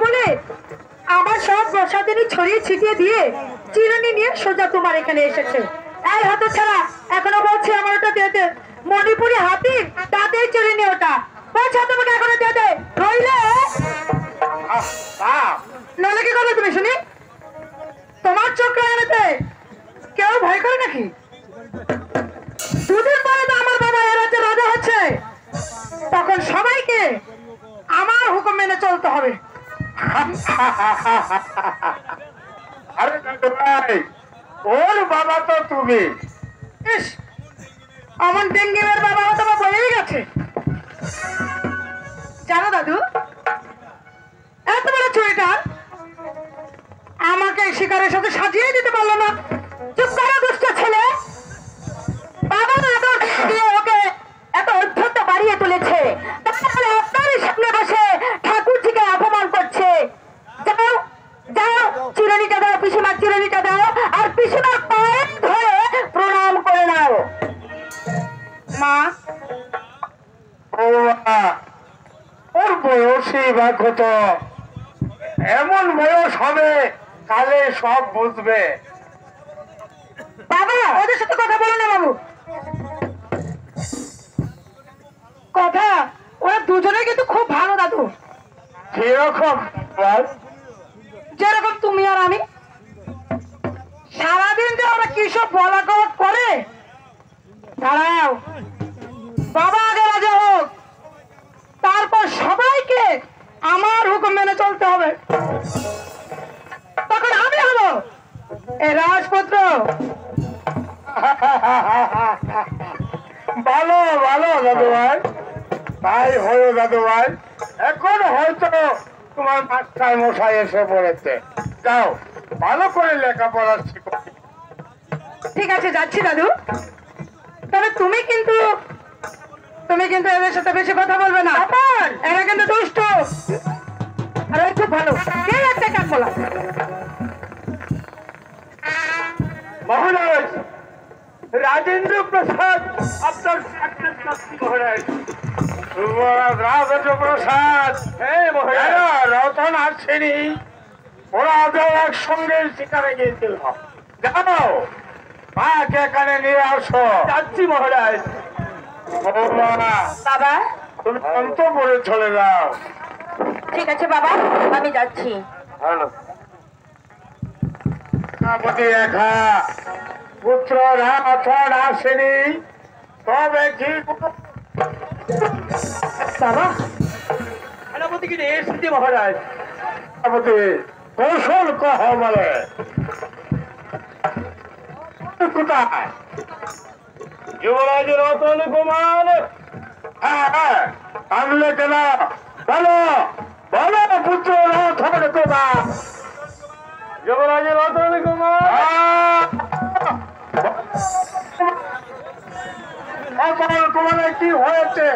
বলে আমার সব প্রসাদিনী ছড়িয়ে ছিটিয়ে দিয়ে চিরুনি নিয়ে সোজা তোমার এখানে এসেছে। এই হতো ছাড়া এখনো বলছে আমার ওটা দিয়ে দে, মণিপুরি হাতি তাতেই চিরুনি ওটা বলছে তোমাকে এখনো দিয়ে দে, নইলে নইলে কি করবে তুমি শুনি? তোমার চোখ লাগাতে কেউ ভয় করে নাকি? দুদিন পরে তো আমার বাবা এ রাজ্যে রাজা হচ্ছে, তখন সবাইকে আমার হুকুম মেনে চলতে হবে। আরে ভাই, ওর বাবা তো তুমি। ইস, আমার ডেঙ্গিমের বাবা তোমার বলেই গেছে। জানো দাদু, এত বড় চুরিটা আমাকে শিকারের সাথে সাজিয়ে দিতে পারলো না। চুপ করো দুষ্ট ছেলে। বাবা আদর দিয়ে ওকে এত অধ্যত্ত বাড়িয়ে তুলেছে, তাহলে আপনারই সামনে বসে ঠাকুরজিকে অপমান করছে। যাও যাও, চিরুনিটা দাও, পিসিমার চিরুনিটা দাও, আর পিসিমার পায়ে ধরে প্রণাম করে নাও। মা, ওর বয়সই বা কত, এমন বয়স হবে কালে সব বুঝবে। বাবা ওদের সাথে কথা বলো না বাবু। কথা, ওরা দুজনে কিন্তু খুব ভালো দাদু। কিরকম বল? যেরকম তুমি আর আমি। সারাদিন যে ওরা কি সব বলা কওয়া করে। দাঁড়াও, বাবা আগে রাজা হোক, তারপর সবাইকে আমার হুকুম মেনে চলতে হবে, তখন আমি হবো এই রাজপুত্র। ভালো ভালো দাদু ভাই, তাই হলো দাদু ভাই। এখন হয়তো তোমার মাস্টার মশাই এসে পড়েছে, যাও ভালো করে লেখাপড়া শিখো। ঠিক আছে, যাচ্ছি দাদু। তবে তুমি কিন্তু এদের সাথে বেশি কথা বলবে না, এরা কিন্তু দুষ্ট। আর খুব ভালো, কে একটা কাজ বলা। মহারাজ, রাজেন্দ্র প্রসাদ আপনার মহারাজ। রাজেন্দ্র প্রসাদ, রতন আসছেনি, ওরা আজও একসঙ্গে শিকারে গিয়েছিল। যাও মাকে এখানে নিয়ে আসো। যাচ্ছি মহারাজ। বাবা, তুমি অন্তপুরে চলে যাও। ঠিক আছে বাবা, আমি যাচ্ছি। ভালো দেখা পুত্র রাথন আসেনি, তবে কি বাবা? সেনাপতিকে নিয়ে এসেছি মহারাজ। সেনাপতি কৌশল কহ বলে কোথায়? যুবরাজ রতন কুমার। হ্যাঁ, আনলে কেন বলো, বলো পুত্র রতন কুমার। যুবরাজ রতন কুমার। তোমার কি হয়েছে?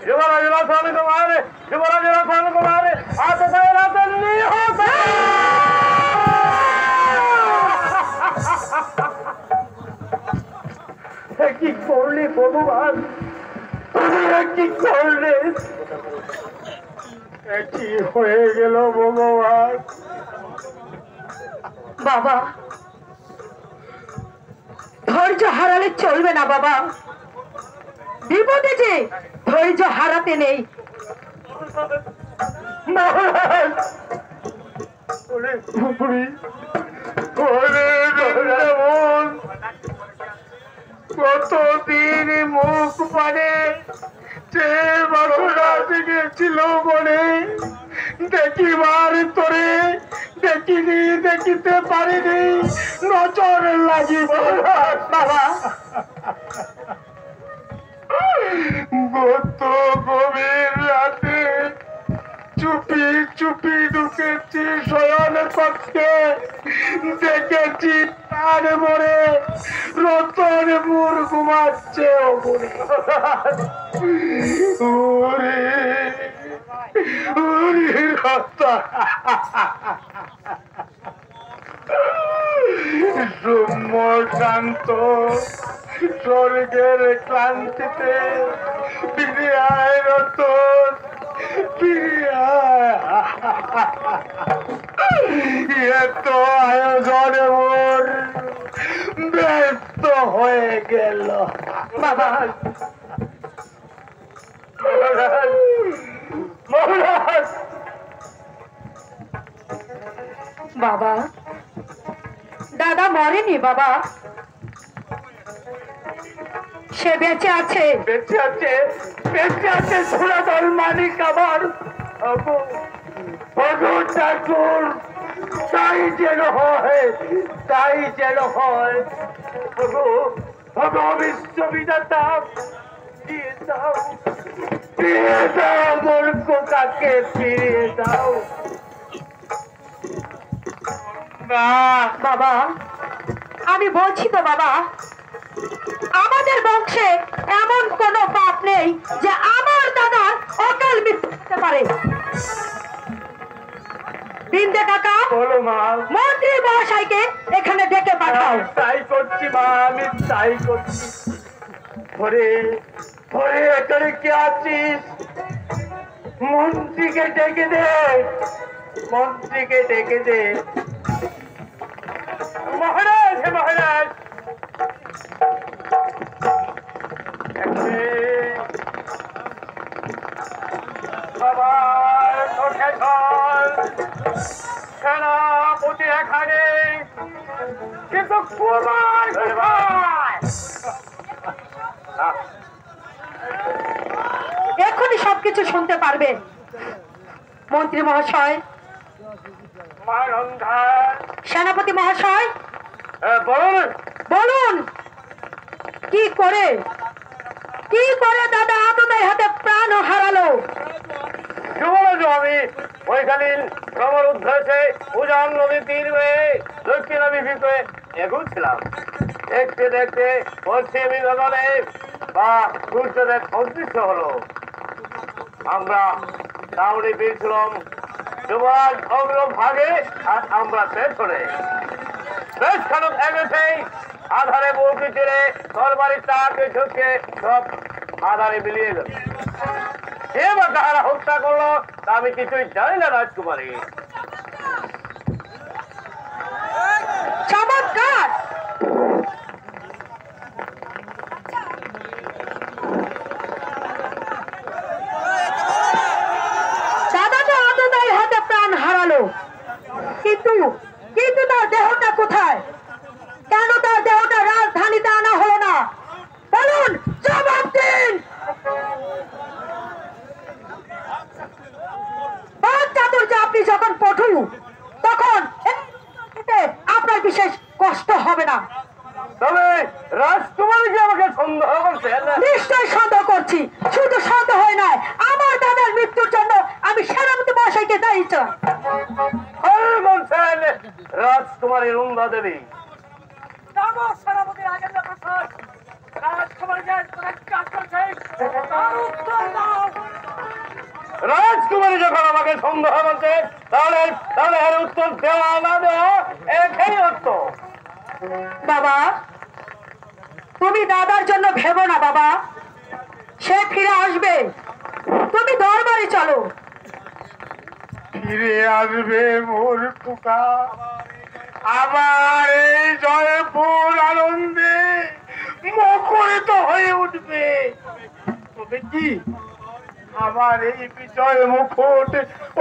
যুবরাজ রতন কুমার, যুবরাজ রতন কুমার, রতন নিহত। কি করলে ভগবান, কি করলে? কি হয়ে গেল ভগবান? বাবা, ধৈর্য হারালে চলবে না বাবা। বিপদে যে ধৈর্য হারাতে নেই। কতদিন মুখ মানে যে গেছিল বলে দেখিবার তোরে দেখিনি, দেখিতে পারিনি, নজর লাগিব। বাবা, গত গভীর রাতে চুপি চুপি ঢুকেছি শয়ন কক্ষে, দেখেছি তার মরে রতন মুর ঘুমাচ্ছে। শান্ত স্বর্গের ক্লান্তিতে ফিরে আয় রতন, ফিরে আয়। এত আয়োজনে মোর ব্যস্ত হয়ে গেল। বাবা মহারাজ, বাবা দাদা মরেনি বাবা, সে বেঁচে আছে। বেঁচে আছে, বেঁচে আছে সুরাদল মানিক আমার ঠাকুর। তাই যেন হয়, তাই যেন হয়। বিশ্ববিদাতা দিয়ে দাও, ফিরিয়ে দাও মোর কোকাকে, ফিরিয়ে দাও। না বাবা আমি বলছি তো বাবা, আমাদের বংশে এমন কোন পাপ নেই যে আমার দাদার অকাল মৃত্যু হতে পারে। বিন্দে কাকা, বলো মা। মন্ত্রী মহাশয়কে এখানে ডেকে পাঠাও। তাই করছি মা, আমি তাই করছি। ঘরে ঘরে এখানে কে আছিস? মন্ত্রীকে ডেকে দে, মন্ত্রীকে ডেকে দে। মহারাজ, হে মহারাজ, সেনাপতি এখানে, কিন্তু কুমার কোথায়? এক্ষুনি সবকিছু শুনতে পারবে। মন্ত্রী মহাশয়, সেনাপতি মহাশয়, বলুন। বলুন কি করে দাদা আপনাদের হাতে প্রাণ হারালো? কি বলেছো? আমি ওইখানে খবর উদ্দেশ্যে উজান নদীর তীরে দক্ষিণাভিমুখে এগুচ্ছিলাম। দেখতে দেখতে পশ্চিমী গগনে বা সূর্যদেব অদৃশ্য হলো। আমরা দাউড়ে পেয়েছিলাম, যুবরাজ অগ্রভাগে আর আমরা পেছনে। বেশ খানুক এগেছে, আধারে বউকে ছেড়ে তরবারির তাকে ঝুঁকে সব আধারে মিলিয়ে গেল। এবার তাহারা হত্যা করলো তা আমি কিছুই জানি না রাজকুমারী। চমৎকার! দাদা তো আপনাদের হাতে প্রাণ হারালো, কিন্তু কিন্তু তার দেহটা কোথায়? কেন তার দেহটা রাজধানীতে আনা হলো না? বলুন, জবাব দিন। চাতুর্য, আপনি যখন পটু তখন আপনার বিশেষ কষ্ট হবে না। তবে রাজকুমারীকে আমাকে সন্দেহ করছে। নিশ্চয় সন্দেহ করছি, শুধু সন্দেহ হয় নাই, আমার দাদার মৃত্যুর জন্য আমি সেনাপতি মহাশয়কে দায়ী চাই। বলছেন রাজকুমারী রুন্দা দেবী। রাজকুমারী যখন আমাকে সন্দেহ করছে, তাহলে তাহলে এর উত্তর দেওয়া না দেওয়া একই উত্তর। বাবা তুমি দাদার জন্য ভেবো না বাবা, সে ফিরে আসবে। তুমি দরবারে চলো। ফিরে আসবে মোর টুকা, আবার এই জয়পুর আনন্দে মুখরিত হয়ে উঠবে। তবে কি আমার এই বিজয় মুকুট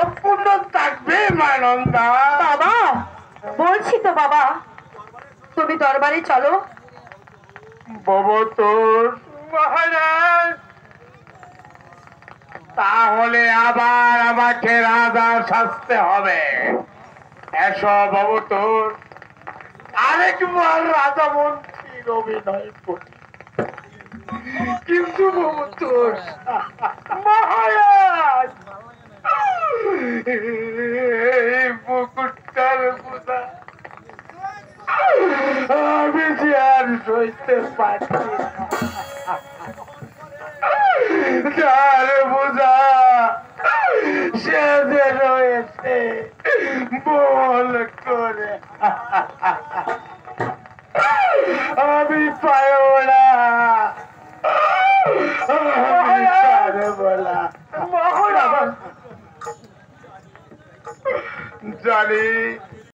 অপূর্ণ থাকবে মানন্দা? বাবা বলছি তো বাবা, তুমি দরবারে চলো। ভবতোষ মহারাজ, তাহলে আবার আমাকে রাজা সাজতে হবে। এসো ভবতোষ, আরেকবার রাজা মন্ত্রীর অভিনয় করি। কিন্তু ভবতোষ মহারাজ, এই মুকুটটার বোঝা আমি যে আর সইতে পারছি না। যার বোঝা সে যে রয়েছে বল করে, আমি পারব না। আমি পারব না। জানি